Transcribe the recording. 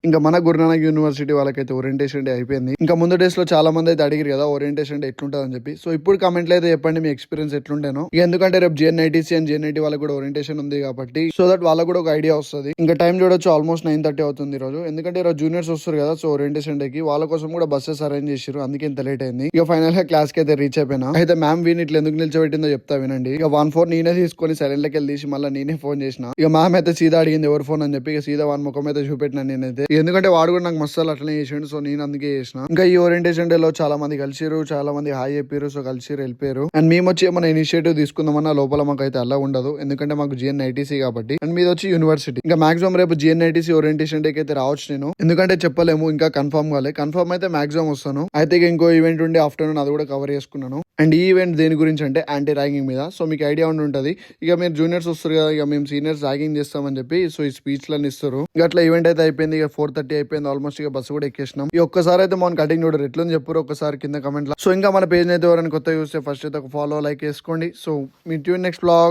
ఇంకా మన గురునానక్ యూనివర్సిటీ వాళ్ళకైతే ఓరియంటేషన్ డే అయిపోయింది. ఇంకా ముందు డేస్ లో చాలా మంది అయితే అడిగారు కదా ఓరియంటేషన్ డే ఎట్లుంటుంది అని చెప్పి. సో ఇప్పుడు కామెంట్లు అయితే చెప్పండి మీ ఎక్స్పీరియన్స్ ఎట్లుంటేనో. ఎందుకంటే రేపు జిఎన్ఐటీసీ అండ్ జిఎన్ఐటీ వాళ్ళకి కూడా ఓరియంటేషన్ ఉంది కాబట్టి సో దట్ వాళ్ళకి కూడా ఒక ఐడియా వస్తుంది. ఇంకా టైం చూడొచ్చు ఆల్మోస్ట్ 9:30 అవుతుంది ఈ రోజు. ఎందుకంటే ఈరోజు జూనియర్స్ వస్తారు కదా సో ఓరియంటేషన్ డే కి వాళ్ళ కోసం కూడా బస్సెస్ అరేంజ్ చేశారు. అందుకే ఇంత లేట్ అయింది. ఇక ఫైనల్ గా క్లాస్ కి అయితే రీచ్ అయిపోయినా. అయితే మ్యామ్ వీని ఇట్లా ఎందుకు నిల్చోబెట్టిందో చెప్తా వినండి. ఇక 1 ఫోన్ నేనే తీసుకొని సైలెంట్ లకి వెళ్ళి తీసి మళ్ళీ నేనే ఫోన్ చేసిన. ఇక మ్యామ్ అయితే సీదా అడిగింది ఎవరు ఫోన్ అని చెప్పి. ఇక సీదా వాని ముఖం అయితే చూపెట్టినా నేనైతే. ఎందుకంటే వాడు కూడా నాకు మసాలా అట్లనే చేసిండు. సో నేను అందుకే చేసిన. ఇంకా ఈ ఓరియంటేషన్ డే లో చాలా మంది కలిసిరు, చాలా మంది హాయ్ చెప్పారు. సో కలిసిరు వెళ్ళిపోయారు. అండ్ మేము వచ్చి ఏమైనా ఇనిషియేటివ్ తీసుకుందామన్నా లోపల మాకు అయితే అలా ఉండదు. ఎందుకంటే మాకు జిఎన్ఐటీసీ కాబట్టి. అండ్ మీద వచ్చి యూనివర్సిటీ. ఇంకా మాక్సిమం రేపు జిఎన్ఐటీసీ ఓరియంటేషన్ డే కి అయితే రావచ్చు నేను. ఎందుకంటే చెప్పలేము ఇంకా కన్ఫర్మ్ కాలే. కన్ఫర్మ్ అయితే మాక్సిమం వస్తాను. అయితే ఇంకో ఈవెంట్ ఉండే ఆఫ్టర్నూన్ అది కూడా కవర్ చేసుకున్నాను. అండ్ ఈ ఈవెంట్ దేని గురించి అంటే యాంటీ ర్యాగింగ్ మీద. సో మీకు ఐడియా ఉండి ఉంటుంది. ఇక మీరు జూనియర్స్ వస్తారు కదా, ఇక మేము సీనియర్స్ ర్యాగింగ్ చేస్తామని చెప్పి సో ఈ స్పీచ్ లని ఇస్తారు. ఇక అట్లా ఈవెంట్ అయితే అయిపోయింది. ఇక 4:30 అయిపోయింది ఆల్మోస్ట్. ఇక బస్సు కూడా ఎక్కేసినాం. ఈ ఒక్కసారి అయితే మన కటింగ్ చూడరు ఎట్లని చెప్పారు ఒక్కసారి కింద కమెంట్ లో. సో ఇంకా మన పేజ్ అయితే ఎవరైనా కొత్త చూస్తే ఫస్ట్ అయితే ఒక ఫాలో లైక్ చేసుకోండి. సో మీ ట్యూన్ నెక్స్ట్ బ్లాగ్.